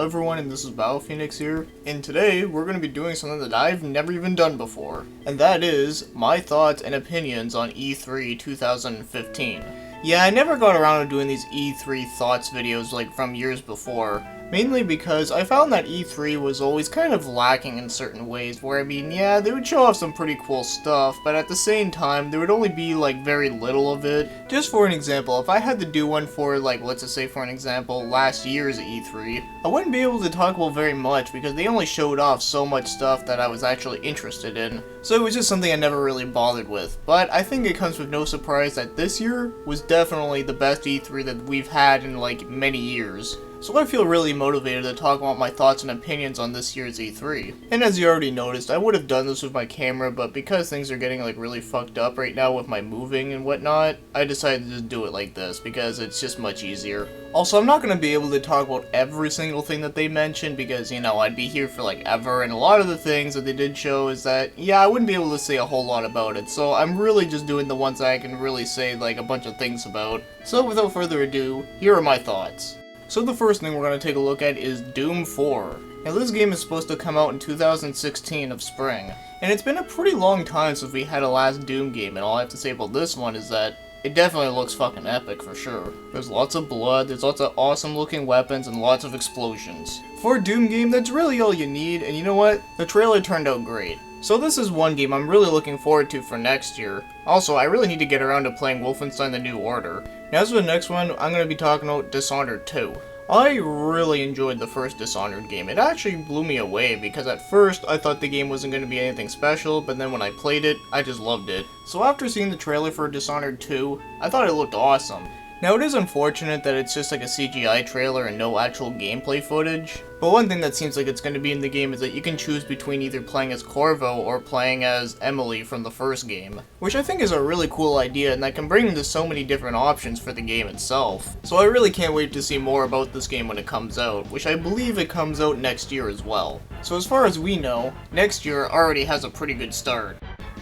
everyone, and this is Phoenix here, and today we're going to be doing something that I've never even done before, and that is my thoughts and opinions on E3 2015. Yeah, I never got around to doing these E3 thoughts videos like from years before, mainly because I found that E3 was always kind of lacking in certain ways, where yeah, they would show off some pretty cool stuff, but at the same time, there would only be like very little of it. Just for an example, if I had to do one for like, let's just say for an example, last year's E3, I wouldn't be able to talk about very much because they only showed off so much stuff that I was actually interested in. So it was just something I never really bothered with, but I think it comes with no surprise that this year was definitely the best E3 that we've had in like many years. So I feel really motivated to talk about my thoughts and opinions on this year's E3. And as you already noticed, I would have done this with my camera, but because things are getting like really fucked up right now with my moving and whatnot, I decided to just do it like this because it's just much easier. Also, I'm not going to be able to talk about every single thing that they mentioned because, you know, I'd be here for like ever, and a lot of the things that they did show is that, yeah, I wouldn't be able to say a whole lot about it, so I'm really just doing the ones that I can really say like a bunch of things about. So without further ado, here are my thoughts. So the first thing we're going to take a look at is Doom 4. Now this game is supposed to come out in 2016 of spring, and it's been a pretty long time since we had a last Doom game, and all I have to say about this one is that it definitely looks fucking epic for sure. There's lots of blood, there's lots of awesome looking weapons, and lots of explosions. For a Doom game, that's really all you need, and you know what? The trailer turned out great. So this is one game I'm really looking forward to for next year. Also, I really need to get around to playing Wolfenstein The New Order. Now as for the next one, I'm going to be talking about Dishonored 2. I really enjoyed the first Dishonored game. It actually blew me away because at first I thought the game wasn't going to be anything special, but then when I played it, I just loved it. So after seeing the trailer for Dishonored 2, I thought it looked awesome. Now it is unfortunate that it's just like a CGI trailer and no actual gameplay footage, but one thing that seems like it's going to be in the game is that you can choose between either playing as Corvo or playing as Emily from the first game, which I think is a really cool idea and that can bring into so many different options for the game itself. So I really can't wait to see more about this game when it comes out, which I believe it comes out next year as well. So as far as we know, next year already has a pretty good start.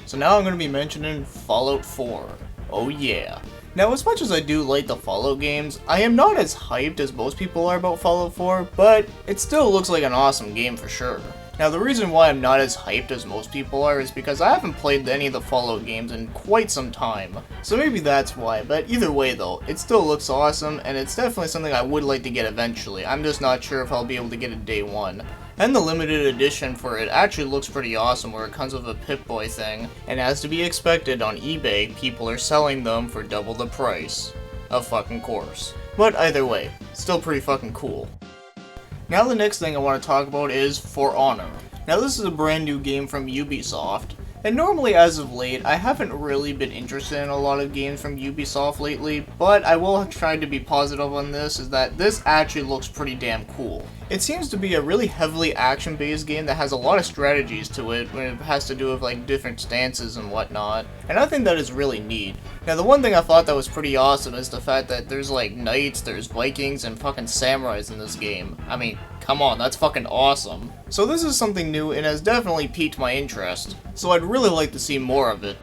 So now I'm going to be mentioning Fallout 4. Oh yeah. Now, as much as I do like the Fallout games, I am not as hyped as most people are about Fallout 4, but it still looks like an awesome game for sure. Now, the reason why I'm not as hyped as most people are is because I haven't played any of the Fallout games in quite some time. So maybe that's why, but either way though, it still looks awesome, and it's definitely something I would like to get eventually. I'm just not sure if I'll be able to get it day one. And the limited edition for it actually looks pretty awesome, where it comes with a Pip-Boy thing, and as to be expected on eBay, people are selling them for double the price. Of fucking course. But either way, still pretty fucking cool. Now the next thing I want to talk about is For Honor. Now this is a brand new game from Ubisoft, and normally as of late, I haven't really been interested in a lot of games from Ubisoft lately, but I will try to be positive on this, is that this actually looks pretty damn cool. It seems to be a really heavily action-based game that has a lot of strategies to it when it has to do with like different stances and whatnot, and I think that is really neat. Now the one thing I thought that was pretty awesome is the fact that there's like knights, there's Vikings, and fucking samurais in this game. I mean, come on, that's fucking awesome. So this is something new and has definitely piqued my interest, so I'd really like to see more of it.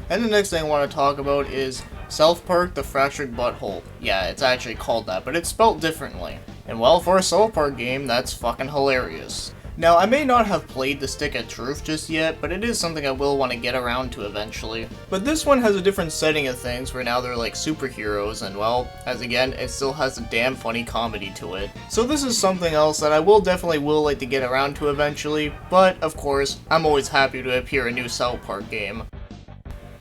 And the next thing I want to talk about is South Park: The Fractured Butthole. Yeah, it's actually called that, but it's spelled differently. And well, for a South Park game, that's fucking hilarious. Now, I may not have played The Stick of Truth just yet, but it is something I will want to get around to eventually. But this one has a different setting of things, where now they're like superheroes, and well, as again, it still has a damn funny comedy to it. So this is something else that I definitely will like to get around to eventually, but of course, I'm always happy to appear a new South Park game.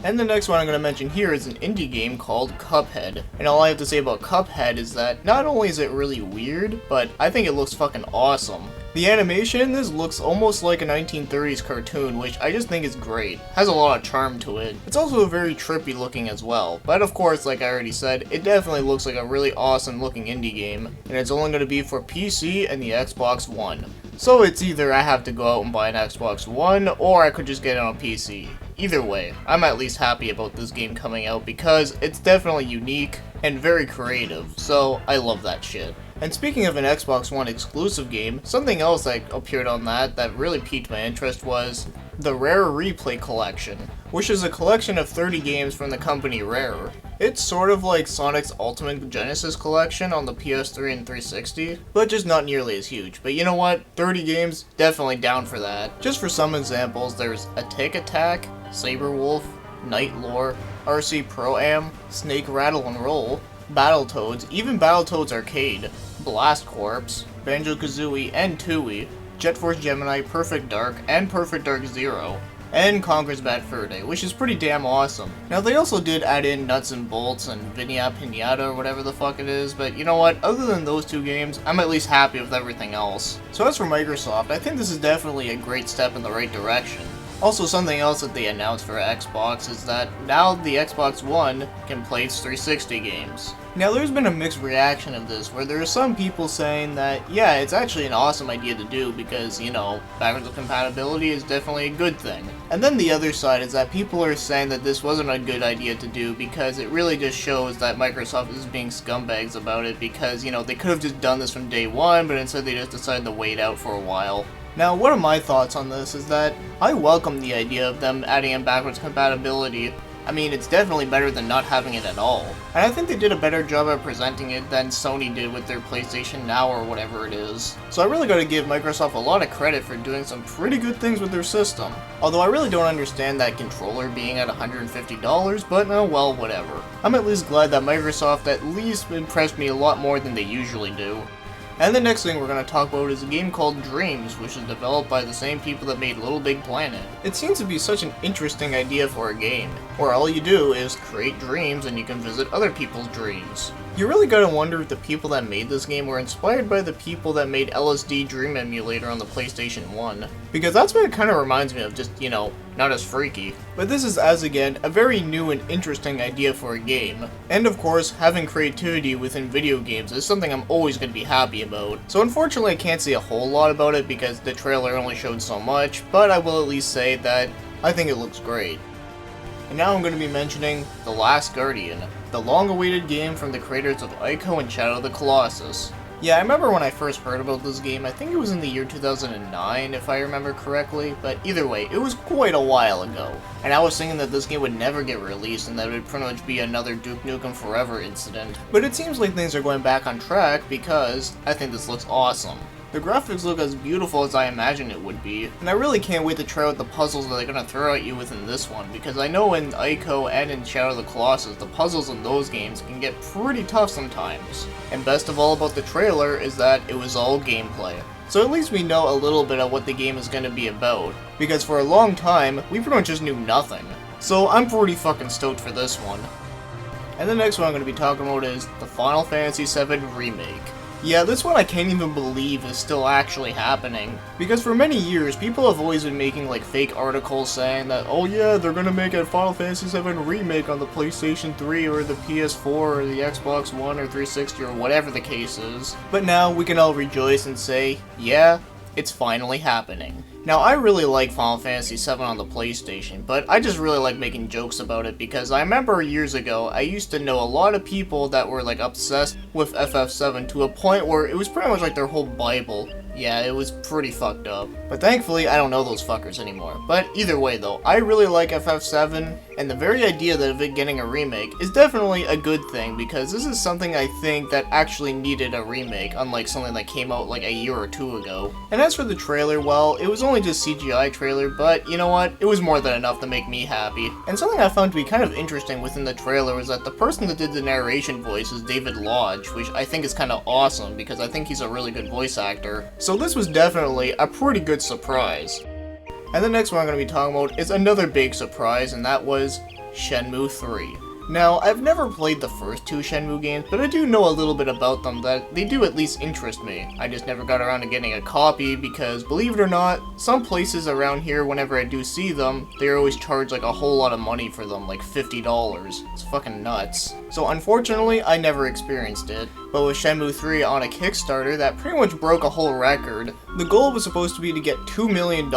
And the next one I'm going to mention here is an indie game called Cuphead. And all I have to say about Cuphead is that not only is it really weird, but I think it looks fucking awesome. The animation in this looks almost like a 1930s cartoon, which I just think is great. Has a lot of charm to it. It's also very trippy looking as well, but of course, like I already said, it definitely looks like a really awesome looking indie game, and it's only going to be for PC and the Xbox One. So it's either I have to go out and buy an Xbox One, or I could just get it on PC. Either way, I'm at least happy about this game coming out because it's definitely unique and very creative, so I love that shit. And speaking of an Xbox One exclusive game, something else that appeared on that really piqued my interest was the Rare Replay Collection, which is a collection of 30 games from the company Rare. It's sort of like Sonic's Ultimate Genesis Collection on the PS3 and 360, but just not nearly as huge. But you know what? 30 games, definitely down for that. Just for some examples, there's Attack Attack, Saber Wolf, Night Lore, RC Pro-Am, Snake Rattle and Roll, Battletoads, even Battletoads Arcade, Blast Corps, Banjo-Kazooie and Tooie, Jet Force Gemini, Perfect Dark, and Perfect Dark Zero, and Conker's Bad Fur Day, which is pretty damn awesome. Now, they also did add in Nuts and Bolts and Vinya Pinata or whatever the fuck it is, but you know what? Other than those two games, I'm at least happy with everything else. So as for Microsoft, I think this is definitely a great step in the right direction. Also, something else that they announced for Xbox is that now the Xbox One can play its 360 games. Now, there's been a mixed reaction of this, where there are some people saying that, yeah, it's actually an awesome idea to do because, you know, backwards compatibility is definitely a good thing. And then the other side is that people are saying that this wasn't a good idea to do because it really just shows that Microsoft is being scumbags about it because, you know, they could have just done this from day one, but instead they just decided to wait out for a while. Now, one of my thoughts on this is that I welcome the idea of them adding in backwards compatibility. I mean, it's definitely better than not having it at all. And I think they did a better job at presenting it than Sony did with their PlayStation Now or whatever it is. So I really gotta give Microsoft a lot of credit for doing some pretty good things with their system. Although I really don't understand that controller being at $150, but oh well, whatever. I'm at least glad that Microsoft at least impressed me a lot more than they usually do. And the next thing we're going to talk about is a game called Dreams, which is developed by the same people that made Little Big Planet. It seems to be such an interesting idea for a game, where all you do is create dreams and you can visit other people's dreams. You really gotta wonder if the people that made this game were inspired by the people that made LSD Dream Emulator on the PlayStation 1. Because that's what it kinda reminds me of, just, you know, not as freaky. But this is, as again, a very new and interesting idea for a game. And of course, having creativity within video games is something I'm always gonna be happy about. So unfortunately I can't say a whole lot about it because the trailer only showed so much, but I will at least say that I think it looks great. And now I'm going to be mentioning The Last Guardian, the long-awaited game from the creators of Ico and Shadow of the Colossus. Yeah, I remember when I first heard about this game, I think it was in the year 2009, if I remember correctly, but either way, it was quite a while ago. And I was thinking that this game would never get released and that it would pretty much be another Duke Nukem Forever incident. But it seems like things are going back on track because I think this looks awesome. The graphics look as beautiful as I imagined it would be, and I really can't wait to try out the puzzles that they're going to throw at you within this one, because I know in Ico and in Shadow of the Colossus, the puzzles in those games can get pretty tough sometimes. And best of all about the trailer is that it was all gameplay. So at least we know a little bit of what the game is going to be about, because for a long time, we pretty much just knew nothing. So I'm pretty fucking stoked for this one. And the next one I'm going to be talking about is the Final Fantasy VII Remake. Yeah, this one I can't even believe is still actually happening. Because for many years, people have always been making like fake articles saying that, oh yeah, they're gonna make a Final Fantasy VII Remake on the PlayStation 3 or the PS4 or the Xbox One or 360 or whatever the case is. But now we can all rejoice and say, yeah, it's finally happening. Now, I really like Final Fantasy VII on the PlayStation, but I just really like making jokes about it because I remember years ago, I used to know a lot of people that were like obsessed with FF7 to a point where it was pretty much like their whole bible. Yeah, it was pretty fucked up. But thankfully, I don't know those fuckers anymore. But either way though, I really like FF7, and the very idea that of it getting a remake is definitely a good thing, because this is something I think that actually needed a remake, unlike something that came out like a year or two ago. And as for the trailer, well, it was only just CGI trailer, but you know what? It was more than enough to make me happy. And something I found to be kind of interesting within the trailer was that the person that did the narration voice is David Lodge, which I think is kind of awesome, because I think he's a really good voice actor. So this was definitely a pretty good surprise. And the next one I'm going to be talking about is another big surprise, and that was Shenmue III. Now, I've never played the first two Shenmue games, but I do know a little bit about them that they do at least interest me. I just never got around to getting a copy because, believe it or not, some places around here, whenever I do see them, they always charge like a whole lot of money for them, like $50. It's fucking nuts. So unfortunately, I never experienced it. But with Shenmue 3 on a Kickstarter that pretty much broke a whole record, the goal was supposed to be to get $2 million,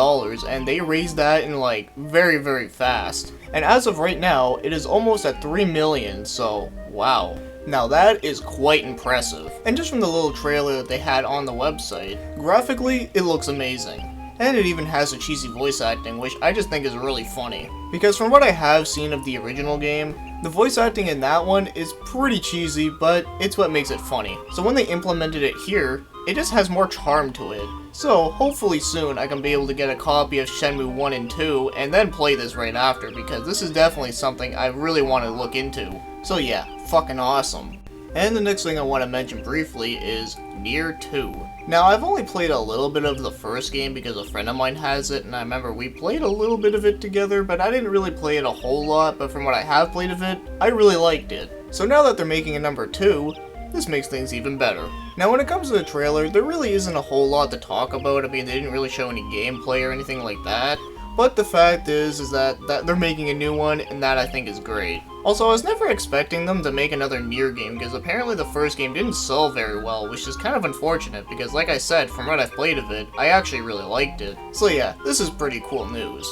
and they raised that in like very, very fast. And as of right now, it is almost at 3 million, so wow. Now that is quite impressive. And just from the little trailer that they had on the website, graphically, it looks amazing. And it even has a cheesy voice acting, which I just think is really funny. Because from what I have seen of the original game, The voice acting in that one is pretty cheesy, but it's what makes it funny. So when they implemented it here, it just has more charm to it. So hopefully soon I can be able to get a copy of Shenmue 1 and 2 and then play this right after, because this is definitely something I really want to look into. So yeah, fucking awesome. And the next thing I want to mention briefly is NieR 2. Now, I've only played a little bit of the first game because a friend of mine has it, and I remember we played a little bit of it together, but I didn't really play it a whole lot, but from what I have played of it, I really liked it. So now that they're making a number 2, this makes things even better. Now, when it comes to the trailer, there really isn't a whole lot to talk about. I mean, they didn't really show any gameplay or anything like that. But the fact is that they're making a new one, and that I think is great. Also, I was never expecting them to make another NieR game, because apparently the first game didn't sell very well, which is kind of unfortunate, because like I said, from what I've played of it, I actually really liked it. So yeah, this is pretty cool news.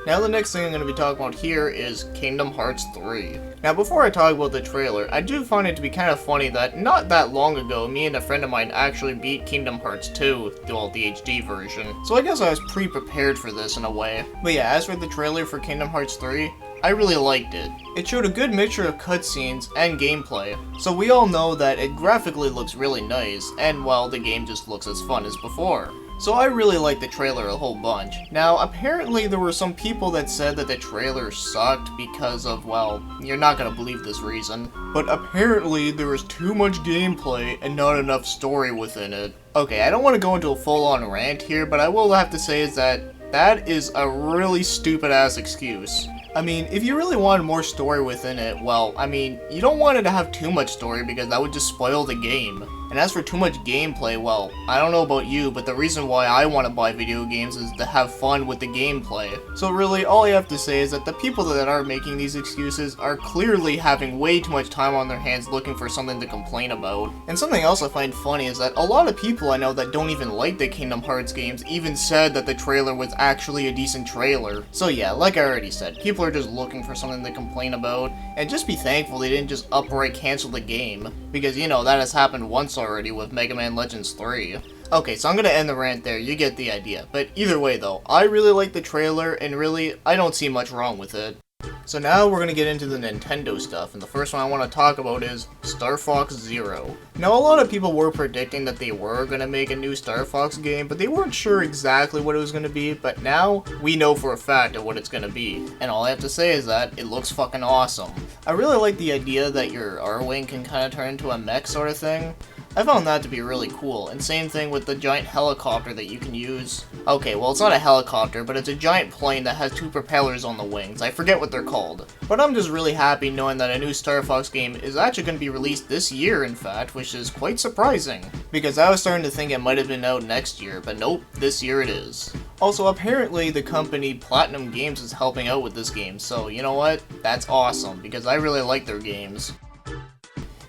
Now the next thing I'm going to be talking about here is Kingdom Hearts 3. Now before I talk about the trailer, I do find it to be kind of funny that not that long ago, me and a friend of mine actually beat Kingdom Hearts 2, the HD version. So I guess I was pre-prepared for this in a way. But yeah, as for the trailer for Kingdom Hearts 3, I really liked it. It showed a good mixture of cutscenes and gameplay. So we all know that it graphically looks really nice, and well, the game just looks as fun as before. So I really liked the trailer a whole bunch. Now, apparently there were some people that said that the trailer sucked because of, well, you're not gonna believe this reason, but apparently there was too much gameplay and not enough story within it. Okay, I don't want to go into a full-on rant here, but I will have to say is that is a really stupid-ass excuse. I mean, if you really wanted more story within it, well, I mean, you don't want it to have too much story because that would just spoil the game. And as for too much gameplay, well, I don't know about you, but the reason why I want to buy video games is to have fun with the gameplay. So really, all I have to say is that the people that are making these excuses are clearly having way too much time on their hands looking for something to complain about. And something else I find funny is that a lot of people I know that don't even like the Kingdom Hearts games even said that the trailer was actually a decent trailer. So yeah, like I already said, people are just looking for something to complain about, and just be thankful they didn't just outright cancel the game, because you know, that has happened once already with Mega Man Legends 3. Okay, so I'm gonna end the rant there, you get the idea. But either way though, I really like the trailer, and really, I don't see much wrong with it. So now we're gonna get into the Nintendo stuff, and the first one I want to talk about is Star Fox Zero. Now, a lot of people were predicting that they were gonna make a new Star Fox game, but they weren't sure exactly what it was gonna be, but now, we know for a fact of what it's gonna be. And all I have to say is that it looks fucking awesome. I really like the idea that your R-Wing can kind of turn into a mech sort of thing. I found that to be really cool, and same thing with the giant helicopter that you can use. Okay, well it's not a helicopter, but it's a giant plane that has two propellers on the wings. I forget what they're called. But I'm just really happy knowing that a new Star Fox game is actually going to be released this year, in fact, which is quite surprising. Because I was starting to think it might have been out next year, but nope, this year it is. Also, apparently the company Platinum Games is helping out with this game, so you know what? That's awesome, because I really like their games.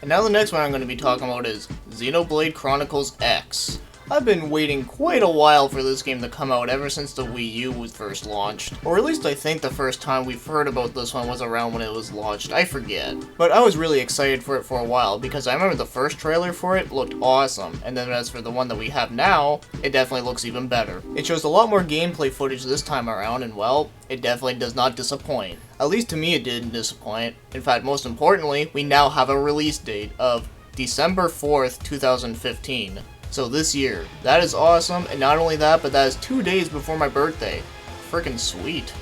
And now the next one I'm going to be talking about is Xenoblade Chronicles X. I've been waiting quite a while for this game to come out ever since the Wii U was first launched. Or at least I think the first time we've heard about this one was around when it was launched, I forget. But I was really excited for it for a while because I remember the first trailer for it looked awesome, and then as for the one that we have now, it definitely looks even better. It shows a lot more gameplay footage this time around, and well, it definitely does not disappoint. At least to me it didn't disappoint. In fact, most importantly, we now have a release date of December 4th, 2015. So this year. That is awesome, and not only that, but that is 2 days before my birthday. Freaking sweet.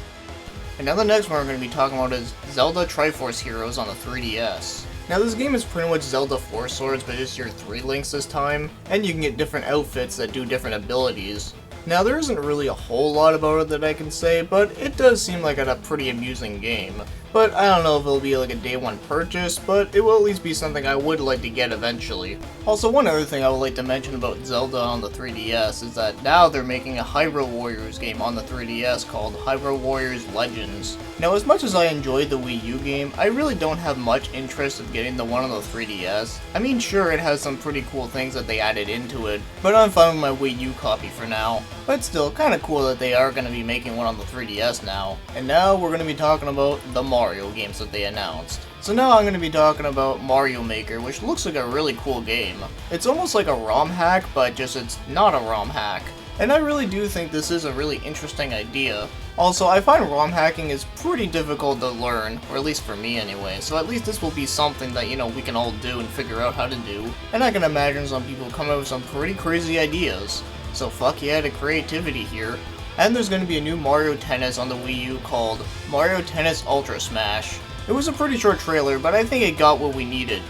And now the next one we're going to be talking about is Zelda Triforce Heroes on the 3DS. Now this game is pretty much Zelda 4 Swords, but just your 3 links this time, and you can get different outfits that do different abilities. Now there isn't really a whole lot about it that I can say, but it does seem like a pretty amusing game. But I don't know if it'll be like a day one purchase, but it will at least be something I would like to get eventually. Also, one other thing I would like to mention about Zelda on the 3DS is that now they're making a Hyrule Warriors game on the 3DS called Hyrule Warriors Legends. Now, as much as I enjoyed the Wii U game, I really don't have much interest in getting the one on the 3DS. I mean, sure, it has some pretty cool things that they added into it, but I'm fine with my Wii U copy for now. But still, kinda cool that they are going to be making one on the 3DS now. And now we're going to be talking about the Mario games that they announced. So now I'm going to be talking about Mario Maker, which looks like a really cool game. It's almost like a ROM hack, but just it's not a ROM hack. and I really do think this is a really interesting idea. Also, I find ROM hacking is pretty difficult to learn, or at least for me anyway, so at least this will be something that, we can all do and figure out how to do, and I can imagine some people come up with some pretty crazy ideas. So fuck yeah to creativity here. And there's going to be a new Mario Tennis on the Wii U called Mario Tennis Ultra Smash. It was a pretty short trailer, but I think it got what we needed,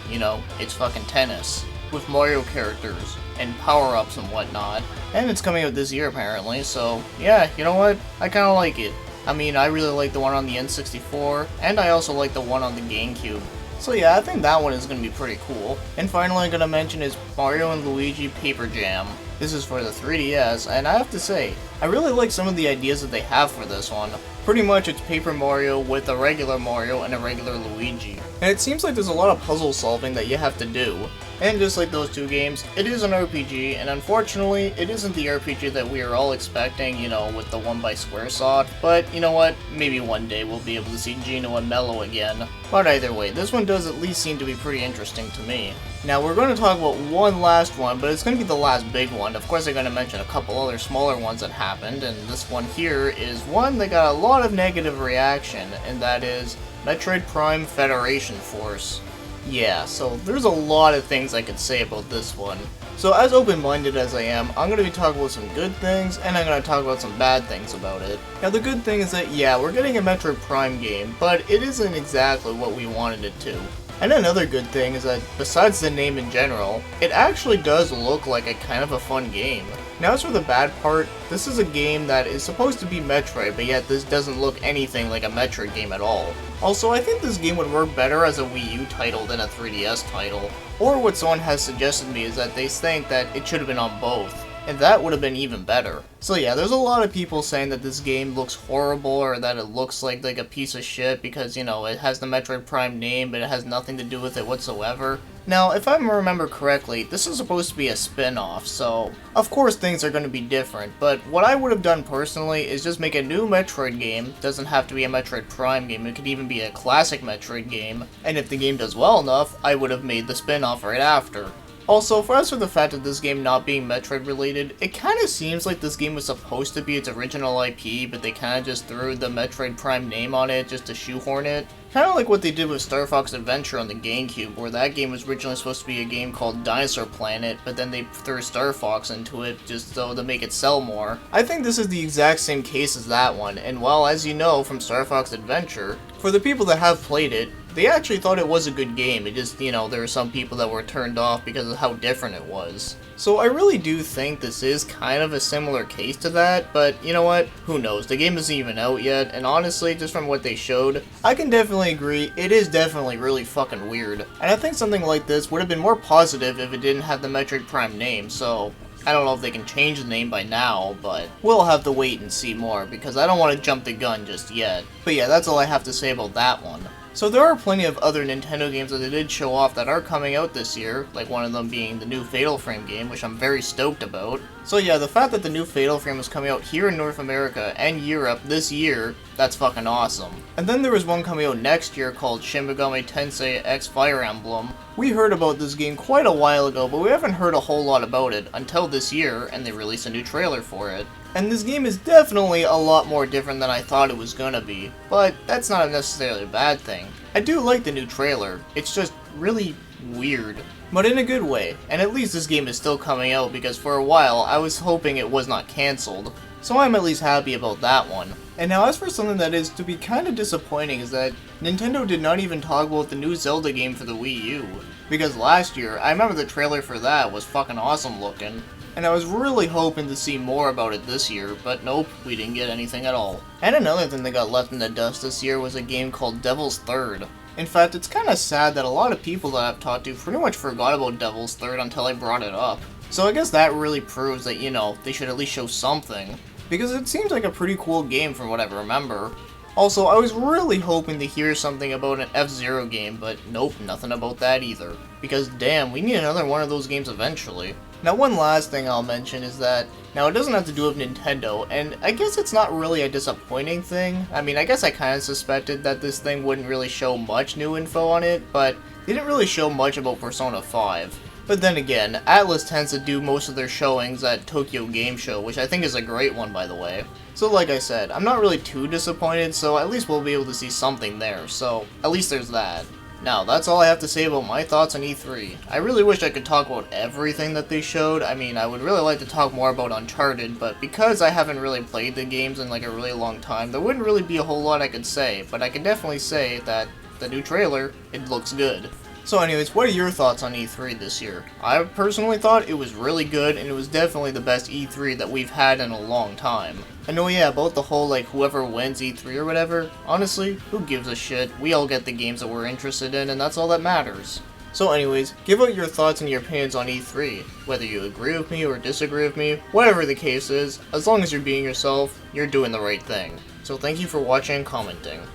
it's fucking tennis. With Mario characters, and power-ups and whatnot. And it's coming out this year apparently, so yeah, you know what? I kinda like it. I mean, I really like the one on the N64, and I also like the one on the GameCube. So yeah, I think that one is gonna be pretty cool. And finally I'm gonna mention is Mario and Luigi Paper Jam. This is for the 3DS, and I have to say, I really like some of the ideas that they have for this one. Pretty much it's Paper Mario with a regular Mario and a regular Luigi. And it seems like there's a lot of puzzle solving that you have to do. And just like those two games, it is an RPG, and unfortunately, it isn't the RPG that we are all expecting, with the one by Squaresoft. But you know what? Maybe one day we'll be able to see Geno and Mello again. But either way, this one does at least seem to be pretty interesting to me. Now we're going to talk about one last one, but it's going to be the last big one. Of course, I'm going to mention a couple other smaller ones that happened, and this one here is one that got a lot of negative reaction, and that is Metroid Prime Federation Force. Yeah, so there's a lot of things I could say about this one. So as open-minded as I am, I'm going to be talking about some good things, and I'm going to talk about some bad things about it. Now the good thing is that, yeah, we're getting a Metroid Prime game, but it isn't exactly what we wanted it to. And another good thing is that, besides the name in general, it actually does look like a kind of a fun game. Now as for the bad part, this is a game that is supposed to be Metroid, but yet this doesn't look anything like a Metroid game at all. Also, I think this game would work better as a Wii U title than a 3DS title. Or what someone has suggested me is that they think that it should have been on both. And that would have been even better. So yeah, there's a lot of people saying that this game looks horrible or that it looks like a piece of shit because, it has the Metroid Prime name but it has nothing to do with it whatsoever. Now, if I remember correctly, this is supposed to be a spin-off, so of course things are going to be different, but what I would have done personally is just make a new Metroid game. Doesn't have to be a Metroid Prime game, it could even be a classic Metroid game, and if the game does well enough, I would have made the spin-off right after. Also, as for the fact of this game not being Metroid related, it kinda seems like this game was supposed to be its original IP, but they kinda just threw the Metroid Prime name on it just to shoehorn it. Kinda like what they did with Star Fox Adventure on the GameCube, where that game was originally supposed to be a game called Dinosaur Planet, but then they threw Star Fox into it just so to make it sell more. I think this is the exact same case as that one, and while as you know from Star Fox Adventure, for the people that have played it, they actually thought it was a good game. It just, there were some people that were turned off because of how different it was. So I really do think this is kind of a similar case to that, but you know what? Who knows? The game isn't even out yet, and honestly, just from what they showed, I can definitely agree, it is definitely really fucking weird. And I think something like this would have been more positive if it didn't have the Metroid Prime name, so I don't know if they can change the name by now, but we'll have to wait and see more, because I don't want to jump the gun just yet. But yeah, that's all I have to say about that one. So there are plenty of other Nintendo games that they did show off that are coming out this year, like one of them being the new Fatal Frame game, which I'm very stoked about. So yeah, the fact that the new Fatal Frame is coming out here in North America and Europe this year, that's fucking awesome. And then there was one coming out next year called Shin Megami Tensei X Fire Emblem. We heard about this game quite a while ago, but we haven't heard a whole lot about it until this year, and they released a new trailer for it. And this game is definitely a lot more different than I thought it was gonna be, but that's not necessarily a bad thing. I do like the new trailer, it's just really weird, but in a good way, and at least this game is still coming out because for a while I was hoping it was not cancelled, so I'm at least happy about that one. And now as for something that is to be kinda disappointing is that Nintendo did not even talk about the new Zelda game for the Wii U, because last year, I remember the trailer for that was fucking awesome looking. And I was really hoping to see more about it this year, but nope, we didn't get anything at all. And another thing that got left in the dust this year was a game called Devil's Third. In fact, it's kinda sad that a lot of people that I've talked to pretty much forgot about Devil's Third until I brought it up. So I guess that really proves that, they should at least show something. Because it seems like a pretty cool game from what I remember. Also, I was really hoping to hear something about an F-Zero game, but nope, nothing about that either. Because damn, we need another one of those games eventually. Now one last thing I'll mention is that, now it doesn't have to do with Nintendo, and I guess it's not really a disappointing thing. I mean, I guess I kinda suspected that this thing wouldn't really show much new info on it, but they didn't really show much about Persona 5. But then again, Atlas tends to do most of their showings at Tokyo Game Show, which I think is a great one, by the way. So like I said, I'm not really too disappointed, so at least we'll be able to see something there, so at least there's that. Now, that's all I have to say about my thoughts on E3. I really wish I could talk about everything that they showed. I mean, I would really like to talk more about Uncharted, but because I haven't really played the games in like a really long time, there wouldn't really be a whole lot I could say, but I can definitely say that the new trailer, it looks good. So anyways, what are your thoughts on E3 this year? I personally thought it was really good, and it was definitely the best E3 that we've had in a long time. And oh yeah, about the whole like whoever wins E3 or whatever, honestly, who gives a shit? We all get the games that we're interested in, and that's all that matters. So anyways, give out your thoughts and your opinions on E3, whether you agree with me or disagree with me, whatever the case is, as long as you're being yourself, you're doing the right thing. So thank you for watching and commenting.